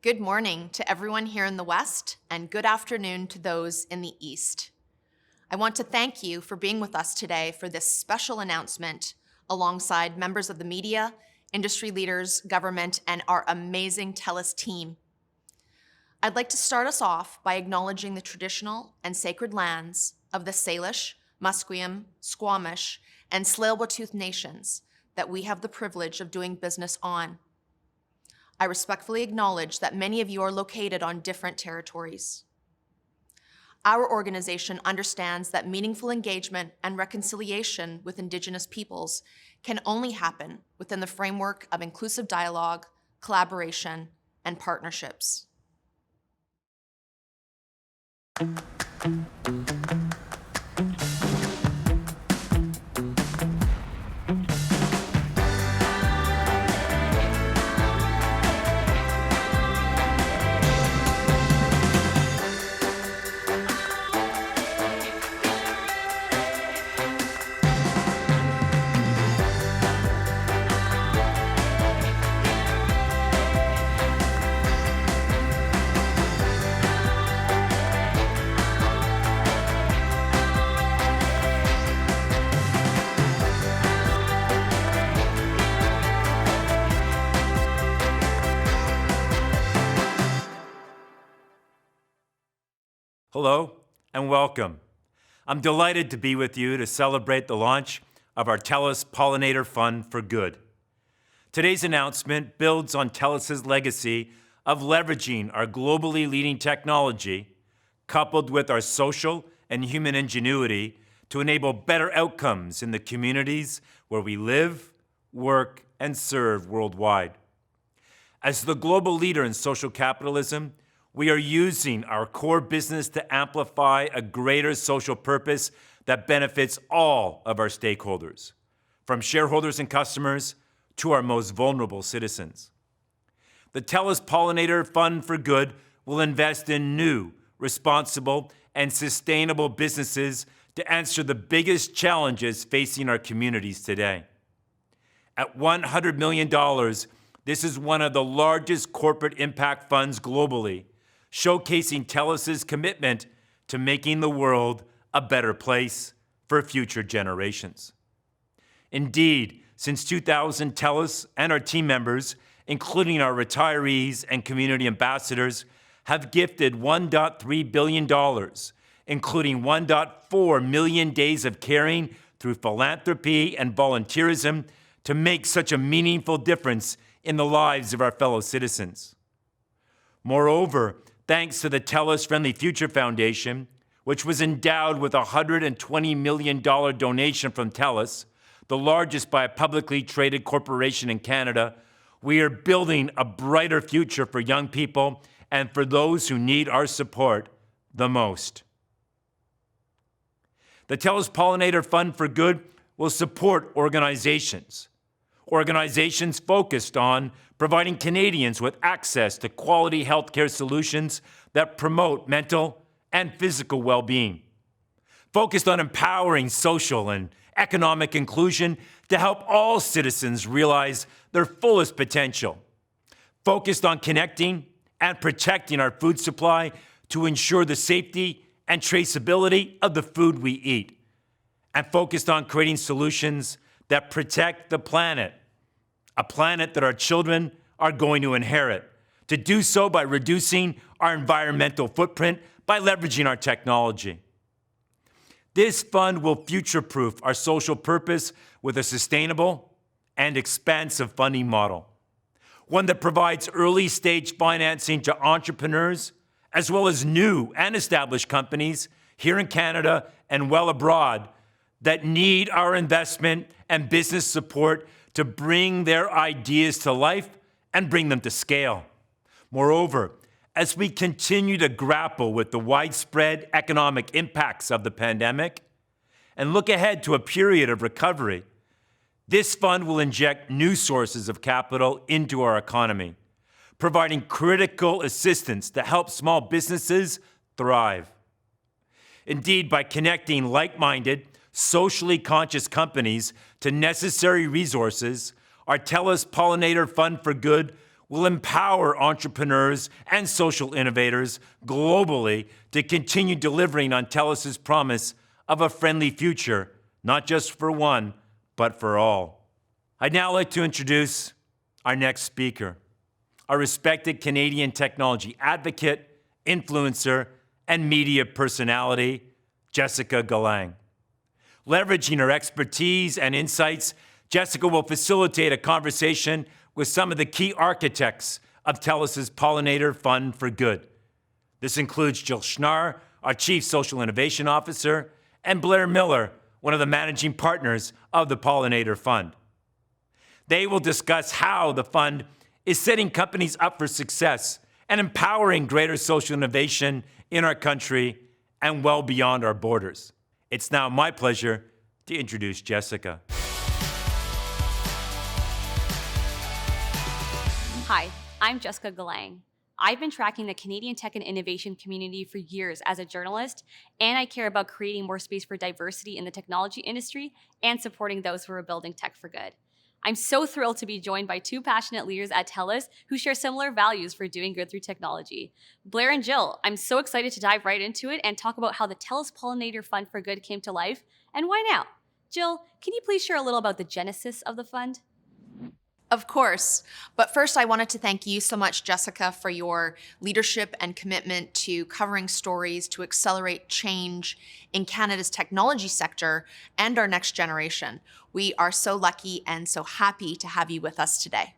Good morning to everyone here in the West, and good afternoon to those in the East. I want to thank you for being with us today for this special announcement alongside members of the media, industry leaders, government, and our amazing TELUS team. I'd like to start us off by acknowledging the traditional and sacred lands of the Salish, Musqueam, Squamish, and Tsleil-Waututh nations that we have the privilege of doing business on. I respectfully acknowledge that many of you are located on different territories. Our organization understands that meaningful engagement and reconciliation with Indigenous peoples can only happen within the framework of inclusive dialogue, collaboration, and partnerships. Hello and welcome. I'm delighted to be with you to celebrate the launch of our TELUS Pollinator Fund for Good. Today's announcement builds on TELUS's legacy of leveraging our globally leading technology, coupled with our social and human ingenuity, to enable better outcomes in the communities where we live, work, and serve worldwide. As the global leader in social capitalism, we are using our core business to amplify a greater social purpose that benefits all of our stakeholders, from shareholders and customers to our most vulnerable citizens. The TELUS Pollinator Fund for Good will invest in new, responsible, and sustainable businesses to answer the biggest challenges facing our communities today. At $100 million, this is one of the largest corporate impact funds globally, showcasing TELUS's commitment to making the world a better place for future generations. Indeed, since 2000, TELUS and our team members, including our retirees and community ambassadors, have gifted $1.3 billion, including 1.4 million days of caring through philanthropy and volunteerism to make such a meaningful difference in the lives of our fellow citizens. Moreover, thanks to the TELUS Friendly Future Foundation, which was endowed with a $120 million donation from TELUS, the largest by a publicly traded corporation in Canada, we are building a brighter future for young people and for those who need our support the most. The TELUS Pollinator Fund for Good will support organizations focused on providing Canadians with access to quality healthcare solutions that promote mental and physical well-being, focused on empowering social and economic inclusion to help all citizens realize their fullest potential, focused on connecting and protecting our food supply to ensure the safety and traceability of the food we eat, and focused on creating solutions that protect the planet, a planet that our children are going to inherit, to do so by reducing our environmental footprint by leveraging our technology. This fund will future-proof our social purpose with a sustainable and expansive funding model, one that provides early-stage financing to entrepreneurs, as well as new and established companies here in Canada and well abroad that need our investment and business support to bring their ideas to life and bring them to scale. Moreover, as we continue to grapple with the widespread economic impacts of the pandemic and look ahead to a period of recovery, this fund will inject new sources of capital into our economy, providing critical assistance to help small businesses thrive. Indeed, by connecting like-minded, socially conscious companies to necessary resources, our TELUS Pollinator Fund for Good will empower entrepreneurs and social innovators globally to continue delivering on TELUS's promise of a friendly future, not just for one, but for all. I'd now like to introduce our next speaker, a respected Canadian technology advocate, influencer, and media personality, Jessica Galang. Leveraging her expertise and insights, Jessica will facilitate a conversation with some of the key architects of TELUS's Pollinator Fund for Good. This includes Jill Schnarr, our Chief Social Innovation Officer, and Blair Miller, one of the managing partners of the Pollinator Fund. They will discuss how the fund is setting companies up for success and empowering greater social innovation in our country and well beyond our borders. It's now my pleasure to introduce Jessica. Hi, I'm Jessica Galang. I've been tracking the Canadian tech and innovation community for years as a journalist, and I care about creating more space for diversity in the technology industry and supporting those who are building tech for good. I'm so thrilled to be joined by two passionate leaders at TELUS who share similar values for doing good through technology. Blair and Jill, I'm so excited to dive right into it and talk about how the TELUS Pollinator Fund for Good came to life, and why now. Jill, can you please share a little about the genesis of the fund? Of course. But first, I wanted to thank you so much, Jessica, for your leadership and commitment to covering stories to accelerate change in Canada's technology sector and our next generation. We are so lucky and so happy to have you with us today.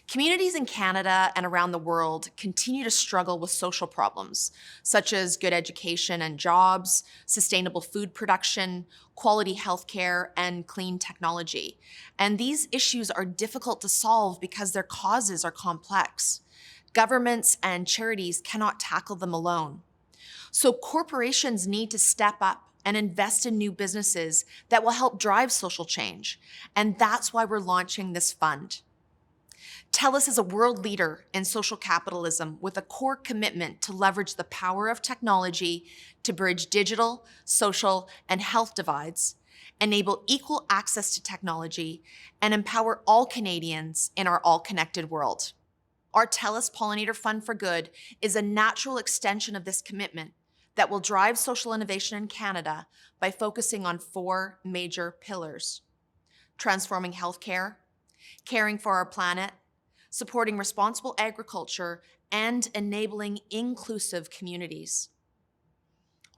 Communities in Canada and around the world continue to struggle with social problems, such as good education and jobs, sustainable food production, quality healthcare, and clean technology. And these issues are difficult to solve because their causes are complex. Governments and charities cannot tackle them alone. So corporations need to step up and invest in new businesses that will help drive social change. And that's why we're launching this fund. TELUS is a world leader in social capitalism with a core commitment to leverage the power of technology to bridge digital, social, and health divides, enable equal access to technology, and empower all Canadians in our all-connected world. Our TELUS Pollinator Fund for Good is a natural extension of this commitment that will drive social innovation in Canada by focusing on four major pillars: transforming healthcare, caring for our planet, supporting responsible agriculture, and enabling inclusive communities.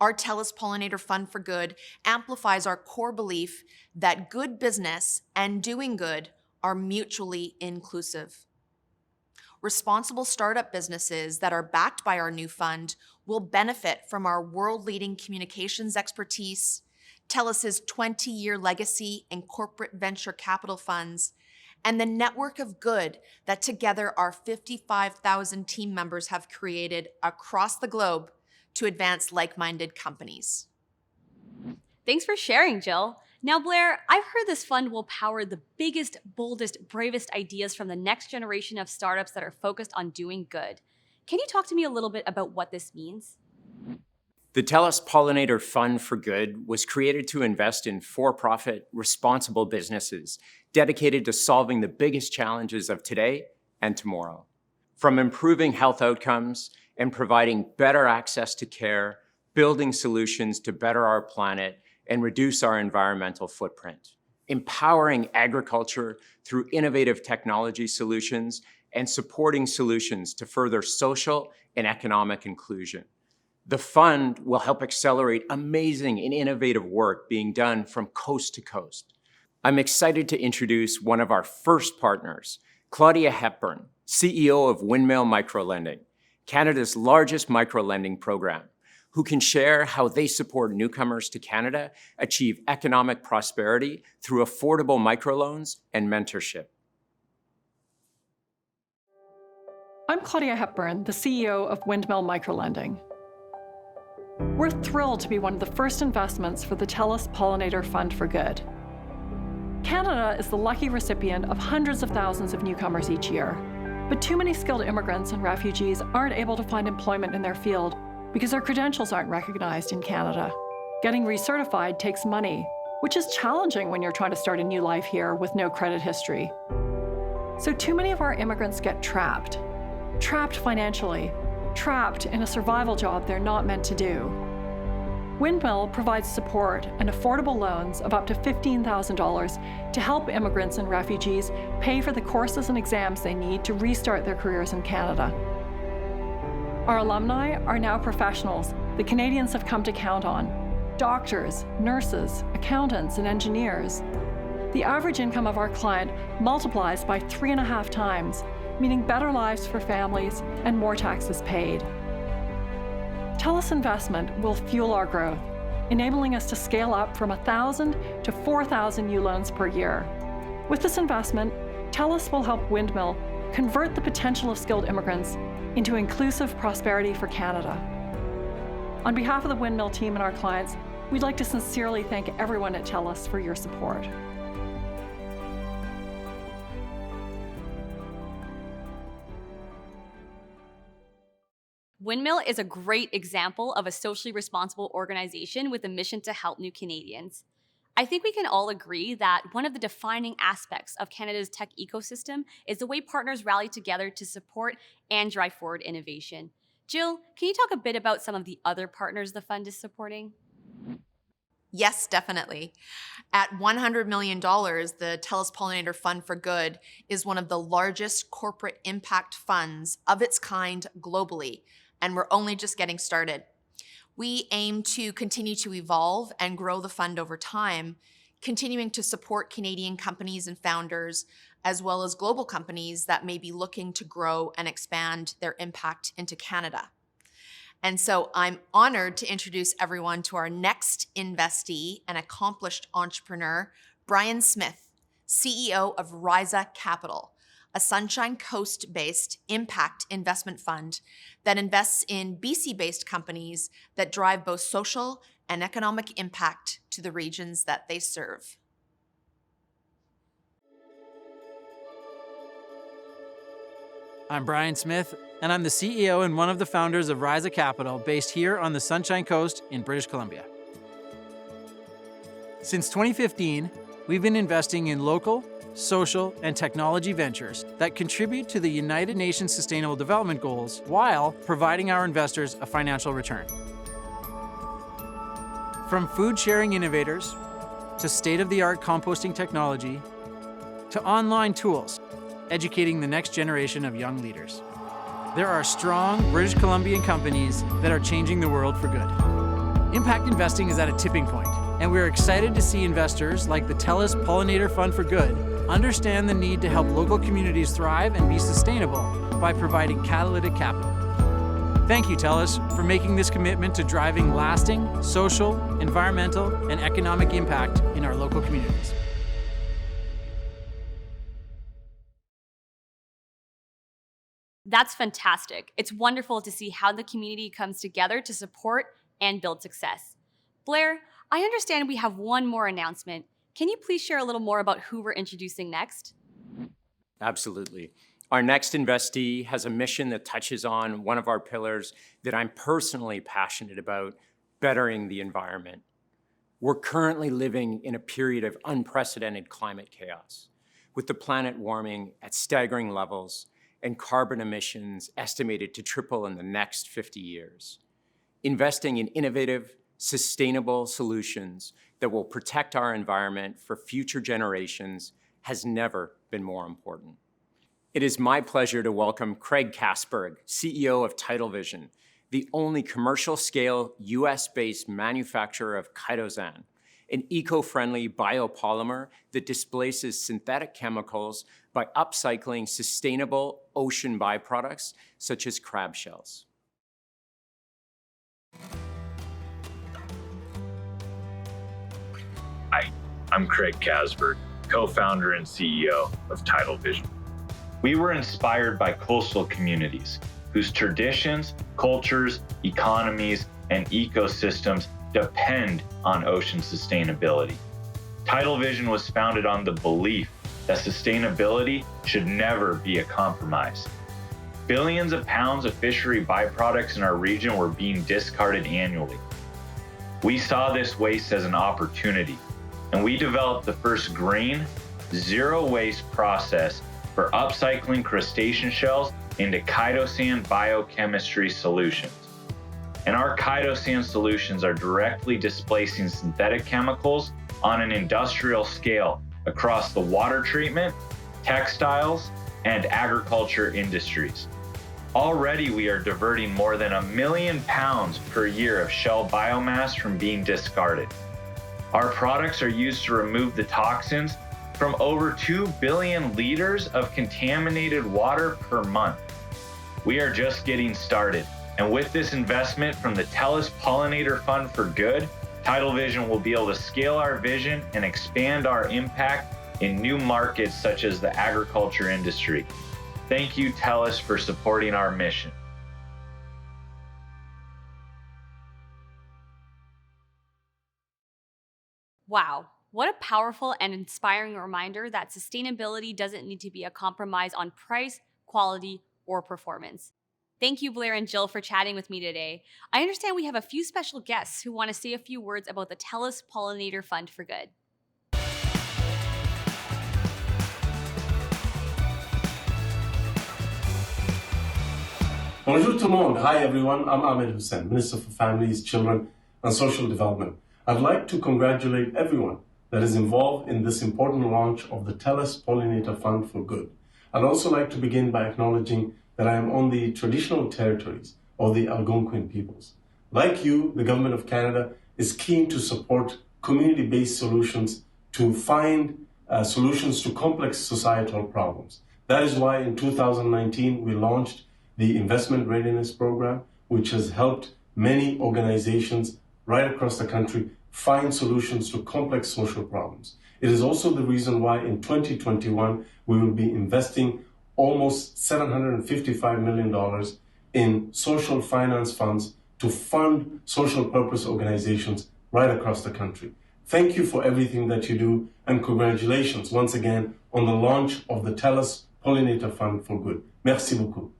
Our TELUS Pollinator Fund for Good amplifies our core belief that good business and doing good are mutually inclusive. Responsible startup businesses that are backed by our new fund will benefit from our world-leading communications expertise, TELUS's 20-year legacy in corporate venture capital funds, and the network of good that together our 55,000 team members have created across the globe to advance like-minded companies. Thanks for sharing, Jill. Now, Blair, I've heard this fund will power the biggest, boldest, bravest ideas from the next generation of startups that are focused on doing good. Can you talk to me a little bit about what this means? The TELUS Pollinator Fund for Good was created to invest in for-profit, responsible businesses dedicated to solving the biggest challenges of today and tomorrow. From improving health outcomes and providing better access to care, building solutions to better our planet and reduce our environmental footprint, empowering agriculture through innovative technology solutions, and supporting solutions to further social and economic inclusion. The fund will help accelerate amazing and innovative work being done from coast to coast. I'm excited to introduce one of our first partners, Claudia Hepburn, CEO of Windmill Microlending, Canada's largest microlending program, who can share how they support newcomers to Canada achieve economic prosperity through affordable microloans and mentorship. I'm Claudia Hepburn, the CEO of Windmill Microlending. We're thrilled to be one of the first investments for the TELUS Pollinator Fund for Good. Canada is the lucky recipient of hundreds of thousands of newcomers each year, but too many skilled immigrants and refugees aren't able to find employment in their field because their credentials aren't recognized in Canada. Getting recertified takes money, which is challenging when you're trying to start a new life here with no credit history. So too many of our immigrants get trapped financially, trapped in a survival job they're not meant to do. Windmill provides support and affordable loans of up to $15,000 to help immigrants and refugees pay for the courses and exams they need to restart their careers in Canada. Our alumni are now professionals the Canadians have come to count on: doctors, nurses, accountants, and engineers. The average income of our client multiplies by 3.5 times, meaning better lives for families and more taxes paid. TELUS Investment will fuel our growth, enabling us to scale up from 1,000 to 4,000 new loans per year. With this investment, TELUS will help Windmill convert the potential of skilled immigrants into inclusive prosperity for Canada. On behalf of the Windmill team and our clients, we'd like to sincerely thank everyone at TELUS for your support. Windmill is a great example of a socially responsible organization with a mission to help new Canadians. I think we can all agree that one of the defining aspects of Canada's tech ecosystem is the way partners rally together to support and drive forward innovation. Jill, can you talk a bit about some of the other partners the fund is supporting? Yes, definitely. At $100 million, the TELUS Pollinator Fund for Good is one of the largest corporate impact funds of its kind globally, and we're only just getting started. We aim to continue to evolve and grow the fund over time, continuing to support Canadian companies and founders, as well as global companies that may be looking to grow and expand their impact into Canada. And so I'm honored to introduce everyone to our next investee and accomplished entrepreneur, Brian Smith, CEO of Risa Capital, a Sunshine Coast-based impact investment fund that invests in BC-based companies that drive both social and economic impact to the regions that they serve. I'm Brian Smith, and I'm the CEO and one of the founders of Risa Capital, based here on the Sunshine Coast in British Columbia. Since 2015, we've been investing in local, social, and technology ventures that contribute to the United Nations Sustainable Development Goals while providing our investors a financial return. From food-sharing innovators, to state-of-the-art composting technology, to online tools, educating the next generation of young leaders. There are strong British Columbian companies that are changing the world for good. Impact investing is at a tipping point, and we're excited to see investors like the TELUS Pollinator Fund for Good understand the need to help local communities thrive and be sustainable by providing catalytic capital. Thank you, TELUS, for making this commitment to driving lasting social, environmental, and economic impact in our local communities. That's fantastic. It's wonderful to see how the community comes together to support and build success. Blair, I understand we have one more announcement. Can you please share a little more about who we're introducing next? Absolutely. Our next investee has a mission that touches on one of our pillars that I'm personally passionate about: bettering the environment. We're currently living in a period of unprecedented climate chaos, with the planet warming at staggering levels and carbon emissions estimated to triple in the next 50 years. Investing in innovative, sustainable solutions that will protect our environment for future generations has never been more important. It is my pleasure to welcome Craig Kasberg, CEO of Tidal Vision, the only commercial-scale US-based manufacturer of chitosan, an eco-friendly biopolymer that displaces synthetic chemicals by upcycling sustainable ocean byproducts such as crab shells. Hi, I'm Craig Kasberg, co-founder and CEO of Tidal Vision. We were inspired by coastal communities whose traditions, cultures, economies, and ecosystems depend on ocean sustainability. Tidal Vision was founded on the belief that sustainability should never be a compromise. Billions of pounds of fishery byproducts in our region were being discarded annually. We saw this waste as an opportunity, and we developed the first green, zero-waste process for upcycling crustacean shells into chitosan biochemistry solutions. And our chitosan solutions are directly displacing synthetic chemicals on an industrial scale across the water treatment, textiles, and agriculture industries. Already, we are diverting more than 1 million pounds per year of shell biomass from being discarded. Our products are used to remove the toxins from over 2 billion liters of contaminated water per month. We are just getting started, and with this investment from the TELUS Pollinator Fund for Good, Tidal Vision will be able to scale our vision and expand our impact in new markets such as the agriculture industry. Thank you, TELUS, for supporting our mission. Wow, what a powerful and inspiring reminder that sustainability doesn't need to be a compromise on price, quality, or performance. Thank you, Blair and Jill, for chatting with me today. I understand we have a few special guests who want to say a few words about the TELUS Pollinator Fund for Good. Bonjour tout le monde. Hi everyone, I'm Ahmed Hussain, Minister for Families, Children and Social Development. I'd like to congratulate everyone that is involved in this important launch of the TELUS Pollinator Fund for Good. I'd also like to begin by acknowledging that I am on the traditional territories of the Algonquin peoples. Like you, the Government of Canada is keen to support community-based solutions to find solutions to complex societal problems. That is why in 2019 we launched the Investment Readiness Program, which has helped many organizations right across the country find solutions to complex social problems. It is also the reason why in 2021 we will be investing almost $755 million in social finance funds to fund social purpose organizations right across the country. Thank you for everything that you do, and congratulations once again on the launch of the TELUS Pollinator Fund for Good. Merci beaucoup.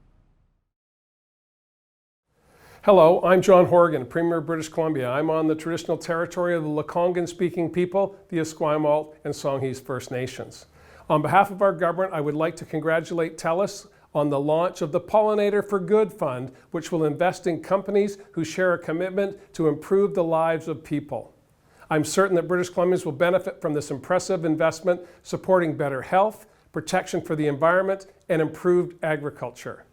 Hello, I'm John Horgan, Premier of British Columbia. I'm on the traditional territory of the Lekwungen-speaking people, the Esquimalt and Songhees First Nations. On behalf of our government, I would like to congratulate TELUS on the launch of the Pollinator for Good Fund, which will invest in companies who share a commitment to improve the lives of people. I'm certain that British Columbians will benefit from this impressive investment, supporting better health, protection for the environment, and improved agriculture.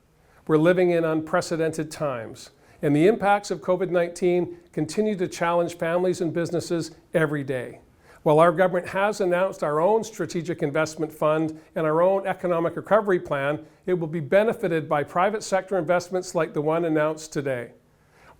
We're living in unprecedented times, and the impacts of COVID-19 continue to challenge families and businesses every day. While our government has announced our own strategic investment fund and our own economic recovery plan, it will be benefited by private sector investments like the one announced today.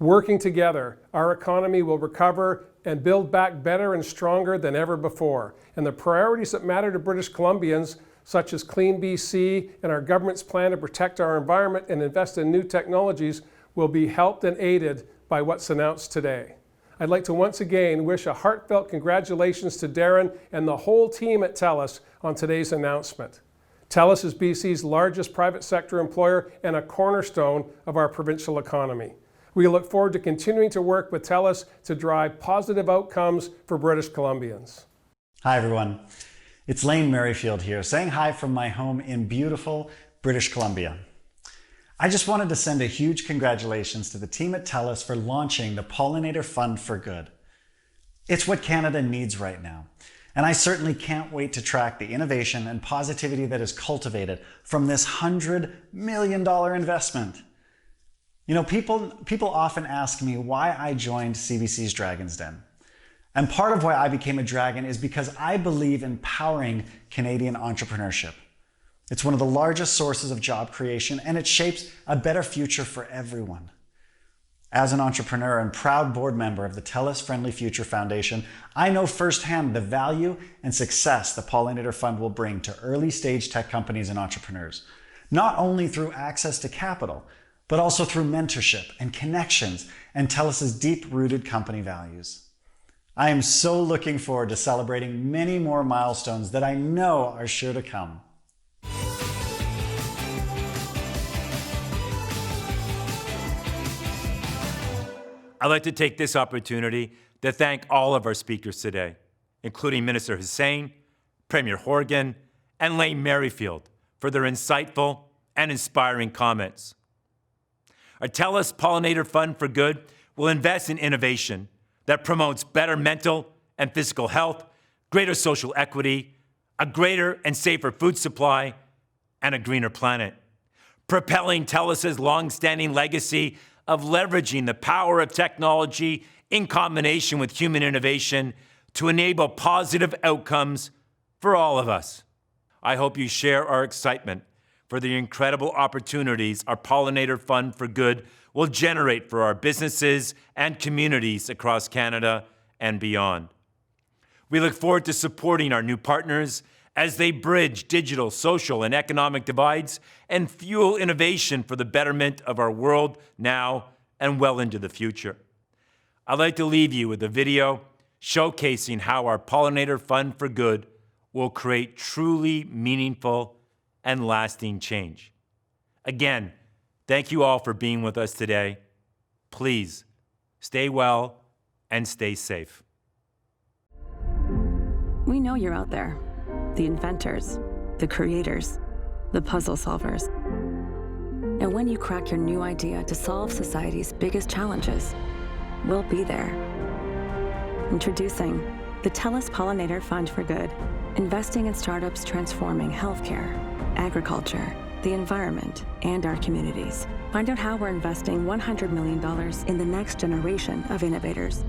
Working together, our economy will recover and build back better and stronger than ever before. And the priorities that matter to British Columbians, such as Clean BC and our government's plan to protect our environment and invest in new technologies, will be helped and aided by what's announced today. I'd like to once again wish a heartfelt congratulations to Darren and the whole team at TELUS on today's announcement. TELUS is BC's largest private sector employer and a cornerstone of our provincial economy. We look forward to continuing to work with TELUS to drive positive outcomes for British Columbians. Hi everyone, it's Lane Merrifield here, saying hi from my home in beautiful British Columbia. I just wanted to send a huge congratulations to the team at TELUS for launching the Pollinator Fund for Good. It's what Canada needs right now, and I certainly can't wait to track the innovation and positivity that is cultivated from this $100 million investment. You know, people often ask me why I joined CBC's Dragon's Den. And part of why I became a dragon is because I believe in empowering Canadian entrepreneurship. It's one of the largest sources of job creation, and it shapes a better future for everyone. As an entrepreneur and proud board member of the TELUS Friendly Future Foundation, I know firsthand the value and success the Pollinator Fund will bring to early stage tech companies and entrepreneurs, not only through access to capital, but also through mentorship and connections and TELUS's deep-rooted company values. I am so looking forward to celebrating many more milestones that I know are sure to come. I'd like to take this opportunity to thank all of our speakers today, including Minister Hussain, Premier Horgan, and Lane Merrifield, for their insightful and inspiring comments. Our TELUS Pollinator Fund for Good will invest in innovation that promotes better mental and physical health, greater social equity, a greater and safer food supply, and a greener planet, propelling TELUS's long-standing legacy of leveraging the power of technology in combination with human innovation to enable positive outcomes for all of us. I hope you share our excitement for the incredible opportunities our Pollinator Fund for Good will generate for our businesses and communities across Canada and beyond. We look forward to supporting our new partners as they bridge digital, social, and economic divides and fuel innovation for the betterment of our world now and well into the future. I'd like to leave you with a video showcasing how our Pollinator Fund for Good will create truly meaningful and lasting change. Again, thank you all for being with us today. Please stay well and stay safe. We know you're out there. The inventors, the creators, the puzzle solvers. And when you crack your new idea to solve society's biggest challenges, we'll be there. Introducing the TELUS Pollinator Fund for Good, investing in startups transforming healthcare, agriculture, the environment, and our communities. Find out how we're investing $100 million in the next generation of innovators.